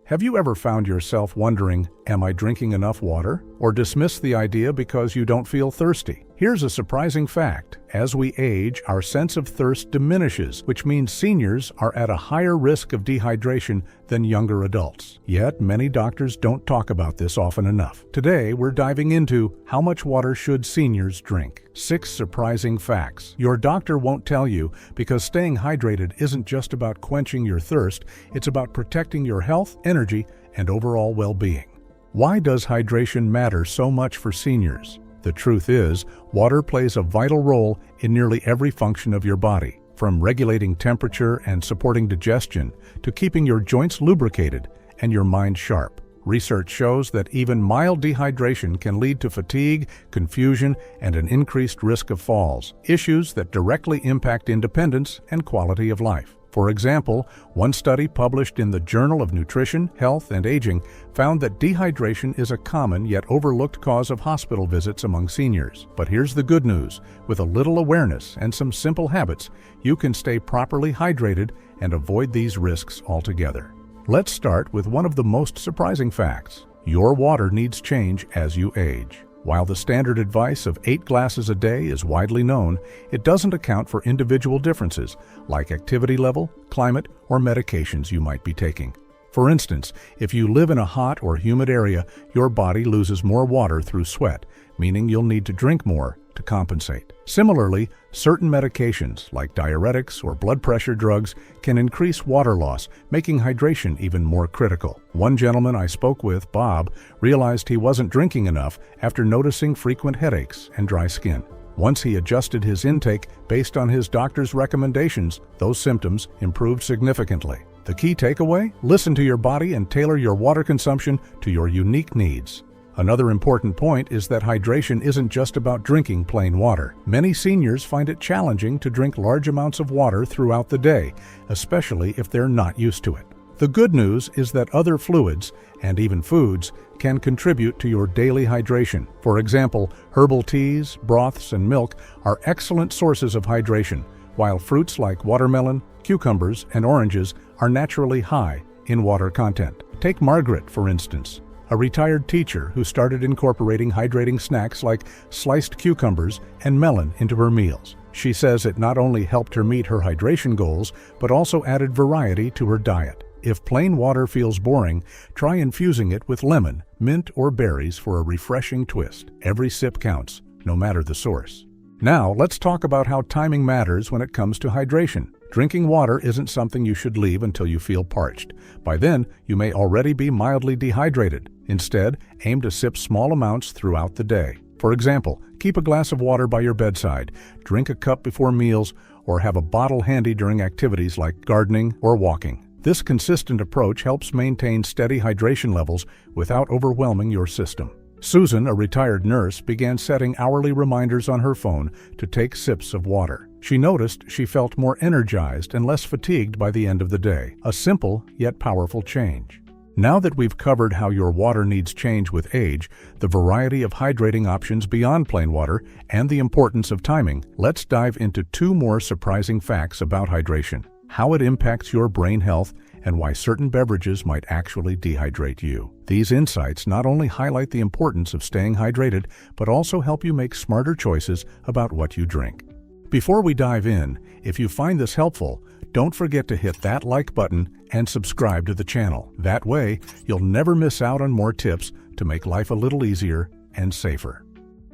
Have you ever found yourself wondering, am I drinking enough water? Or dismiss the idea because you don't feel thirsty? Here's a surprising fact. As we age, our sense of thirst diminishes, which means seniors are at a higher risk of dehydration than younger adults. Yet, many doctors don't talk about this often enough. Today, we're diving into how much water should seniors drink. 6 surprising facts your doctor won't tell you, because staying hydrated isn't just about quenching your thirst, it's about protecting your health, energy, and overall well-being. Why does hydration matter so much for seniors? The truth is, water plays a vital role in nearly every function of your body, from regulating temperature and supporting digestion to keeping your joints lubricated and your mind sharp. Research shows that even mild dehydration can lead to fatigue, confusion, and an increased risk of falls, issues that directly impact independence and quality of life. For example, one study published in the Journal of Nutrition, Health, and Aging found that dehydration is a common yet overlooked cause of hospital visits among seniors. But here's the good news. With a little awareness and some simple habits, you can stay properly hydrated and avoid these risks altogether. Let's start with one of the most surprising facts. Your water needs change as you age. While the standard advice of 8 glasses a day is widely known, it doesn't account for individual differences like activity level, climate, or medications you might be taking. For instance, if you live in a hot or humid area, your body loses more water through sweat, meaning you'll need to drink more to compensate. Similarly, certain medications like diuretics or blood pressure drugs can increase water loss, making hydration even more critical. One gentleman I spoke with, Bob, realized he wasn't drinking enough after noticing frequent headaches and dry skin. Once he adjusted his intake based on his doctor's recommendations, those symptoms improved significantly. The key takeaway? Listen to your body and tailor your water consumption to your unique needs. Another important point is that hydration isn't just about drinking plain water. Many seniors find it challenging to drink large amounts of water throughout the day, especially if they're not used to it. The good news is that other fluids, and even foods, can contribute to your daily hydration. For example, herbal teas, broths, and milk are excellent sources of hydration, while fruits like watermelon, cucumbers, and oranges are naturally high in water content. Take Margaret, for instance, a retired teacher who started incorporating hydrating snacks like sliced cucumbers and melon into her meals. She says it not only helped her meet her hydration goals, but also added variety to her diet. If plain water feels boring, try infusing it with lemon, mint, or berries for a refreshing twist. Every sip counts, no matter the source. Now, let's talk about how timing matters when it comes to hydration. Drinking water isn't something you should leave until you feel parched. By then, you may already be mildly dehydrated. Instead, aim to sip small amounts throughout the day. For example, keep a glass of water by your bedside, drink a cup before meals, or have a bottle handy during activities like gardening or walking. This consistent approach helps maintain steady hydration levels without overwhelming your system. Susan, a retired nurse, began setting hourly reminders on her phone to take sips of water. She noticed she felt more energized and less fatigued by the end of the day. A simple yet powerful change. Now that we've covered how your water needs change with age, the variety of hydrating options beyond plain water, and the importance of timing, let's dive into 2 more surprising facts about hydration: how it impacts your brain health and why certain beverages might actually dehydrate you. These insights not only highlight the importance of staying hydrated, but also help you make smarter choices about what you drink. Before we dive in, if you find this helpful, don't forget to hit that like button and subscribe to the channel. That way, you'll never miss out on more tips to make life a little easier and safer.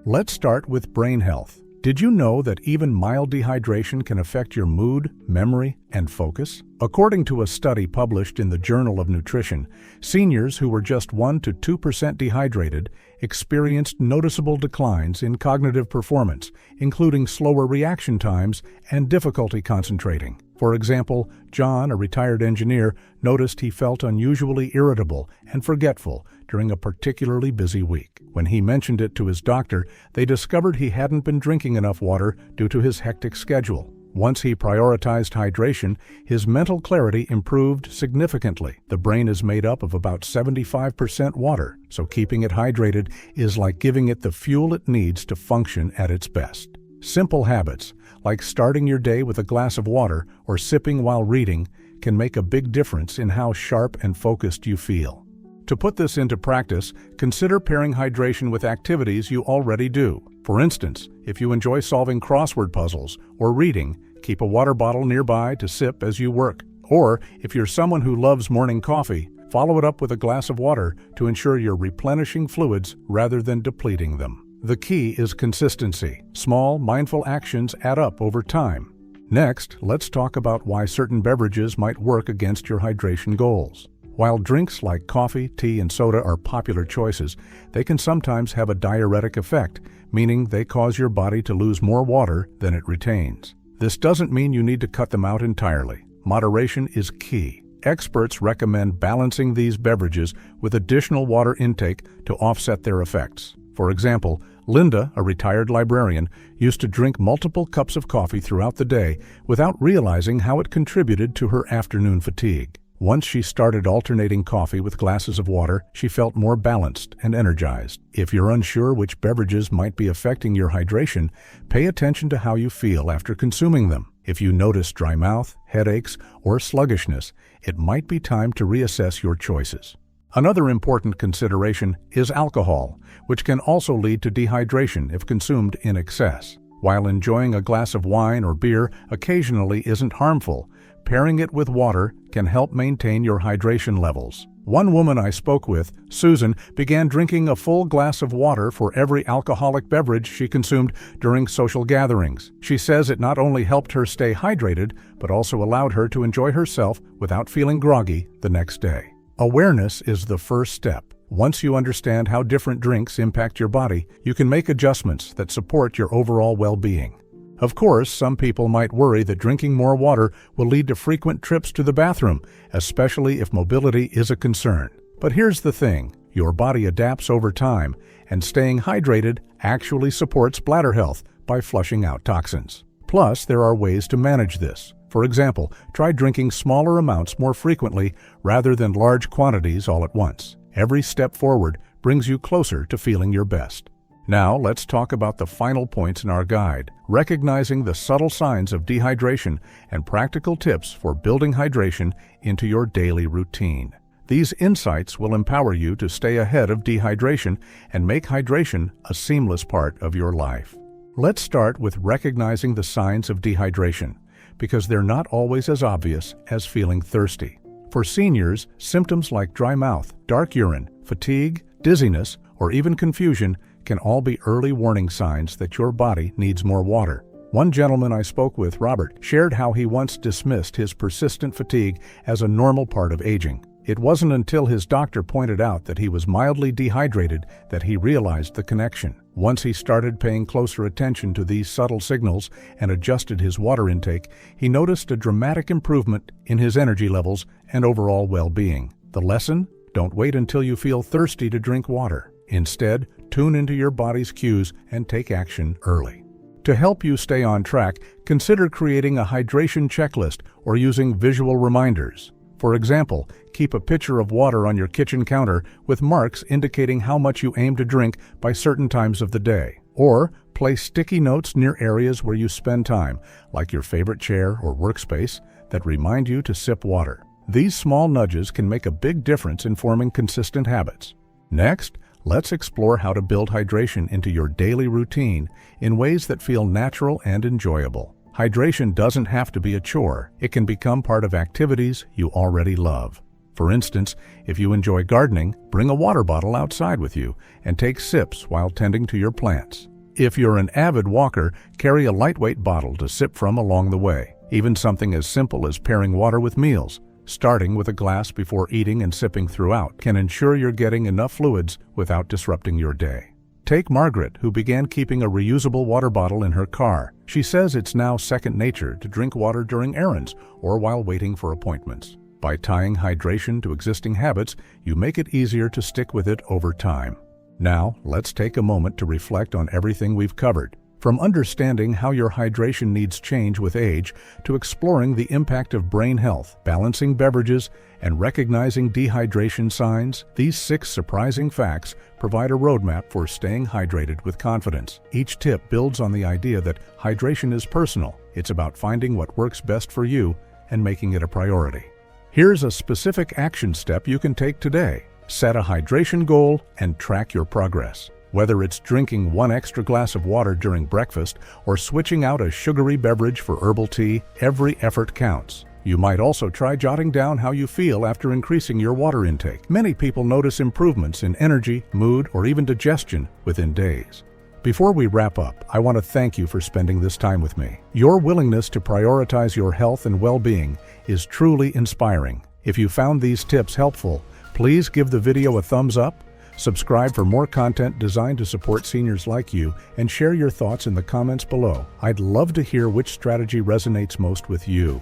Let's start with brain health. Did you know that even mild dehydration can affect your mood, memory, and focus? According to a study published in the Journal of Nutrition, seniors who were just 1 to 2% dehydrated experienced noticeable declines in cognitive performance, including slower reaction times and difficulty concentrating. For example, John, a retired engineer, noticed he felt unusually irritable and forgetful during a particularly busy week. When he mentioned it to his doctor, they discovered he hadn't been drinking enough water due to his hectic schedule. Once he prioritized hydration, his mental clarity improved significantly. The brain is made up of about 75% water, so keeping it hydrated is like giving it the fuel it needs to function at its best. Simple habits, like starting your day with a glass of water or sipping while reading, can make a big difference in how sharp and focused you feel. To put this into practice, consider pairing hydration with activities you already do. For instance, if you enjoy solving crossword puzzles or reading, keep a water bottle nearby to sip as you work. Or, if you're someone who loves morning coffee, follow it up with a glass of water to ensure you're replenishing fluids rather than depleting them. The key is consistency. Small, mindful actions add up over time. Next, let's talk about why certain beverages might work against your hydration goals. While drinks like coffee, tea, and soda are popular choices, they can sometimes have a diuretic effect, meaning they cause your body to lose more water than it retains. This doesn't mean you need to cut them out entirely. Moderation is key. Experts recommend balancing these beverages with additional water intake to offset their effects. For example, Linda, a retired librarian, used to drink multiple cups of coffee throughout the day without realizing how it contributed to her afternoon fatigue. Once she started alternating coffee with glasses of water, she felt more balanced and energized. If you're unsure which beverages might be affecting your hydration, pay attention to how you feel after consuming them. If you notice dry mouth, headaches, or sluggishness, it might be time to reassess your choices. Another important consideration is alcohol, which can also lead to dehydration if consumed in excess. While enjoying a glass of wine or beer occasionally isn't harmful, pairing it with water can help maintain your hydration levels. One woman I spoke with, Susan, began drinking a full glass of water for every alcoholic beverage she consumed during social gatherings. She says it not only helped her stay hydrated, but also allowed her to enjoy herself without feeling groggy the next day. Awareness is the first step. Once you understand how different drinks impact your body, you can make adjustments that support your overall well-being. Of course, some people might worry that drinking more water will lead to frequent trips to the bathroom, especially if mobility is a concern. But here's the thing, your body adapts over time, and staying hydrated actually supports bladder health by flushing out toxins. Plus, there are ways to manage this. For example, try drinking smaller amounts more frequently rather than large quantities all at once. Every step forward brings you closer to feeling your best. Now, let's talk about the final points in our guide, recognizing the subtle signs of dehydration and practical tips for building hydration into your daily routine. These insights will empower you to stay ahead of dehydration and make hydration a seamless part of your life. Let's start with recognizing the signs of dehydration, because they're not always as obvious as feeling thirsty. For seniors, symptoms like dry mouth, dark urine, fatigue, dizziness, or even confusion can all be early warning signs that your body needs more water. One gentleman I spoke with, Robert, shared how he once dismissed his persistent fatigue as a normal part of aging. It wasn't until his doctor pointed out that he was mildly dehydrated that he realized the connection. Once he started paying closer attention to these subtle signals and adjusted his water intake, he noticed a dramatic improvement in his energy levels and overall well-being. The lesson? Don't wait until you feel thirsty to drink water. Instead, tune into your body's cues and take action early. To help you stay on track, consider creating a hydration checklist or using visual reminders. For example, keep a pitcher of water on your kitchen counter with marks indicating how much you aim to drink by certain times of the day. Or place sticky notes near areas where you spend time, like your favorite chair or workspace, that remind you to sip water. These small nudges can make a big difference in forming consistent habits. Next, let's explore how to build hydration into your daily routine in ways that feel natural and enjoyable. Hydration doesn't have to be a chore. It can become part of activities you already love. For instance, if you enjoy gardening, bring a water bottle outside with you and take sips while tending to your plants. If you're an avid walker, carry a lightweight bottle to sip from along the way. Even something as simple as pairing water with meals, starting with a glass before eating and sipping throughout, can ensure you're getting enough fluids without disrupting your day. Take Margaret, who began keeping a reusable water bottle in her car. She says it's now second nature to drink water during errands or while waiting for appointments. By tying hydration to existing habits, you make it easier to stick with it over time. Now, let's take a moment to reflect on everything we've covered. From understanding how your hydration needs change with age to exploring the impact of brain health, balancing beverages, and recognizing dehydration signs, these 6 surprising facts provide a roadmap for staying hydrated with confidence. Each tip builds on the idea that hydration is personal. It's about finding what works best for you and making it a priority. Here's a specific action step you can take today. Set a hydration goal and track your progress. Whether it's drinking 1 extra glass of water during breakfast or switching out a sugary beverage for herbal tea, every effort counts. You might also try jotting down how you feel after increasing your water intake. Many people notice improvements in energy, mood, or even digestion within days. Before we wrap up, I want to thank you for spending this time with me. Your willingness to prioritize your health and well-being is truly inspiring. If you found these tips helpful, please give the video a thumbs up, subscribe for more content designed to support seniors like you, and share your thoughts in the comments below. I'd love to hear which strategy resonates most with you.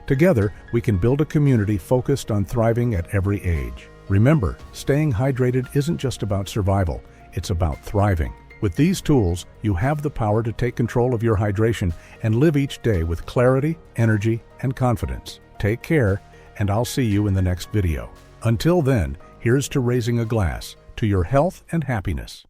Together, we can build a community focused on thriving at every age. Remember, staying hydrated isn't just about survival, it's about thriving. With these tools, you have the power to take control of your hydration and live each day with clarity, energy, and confidence. Take care, and I'll see you in the next video. Until then, here's to raising a glass to your health and happiness.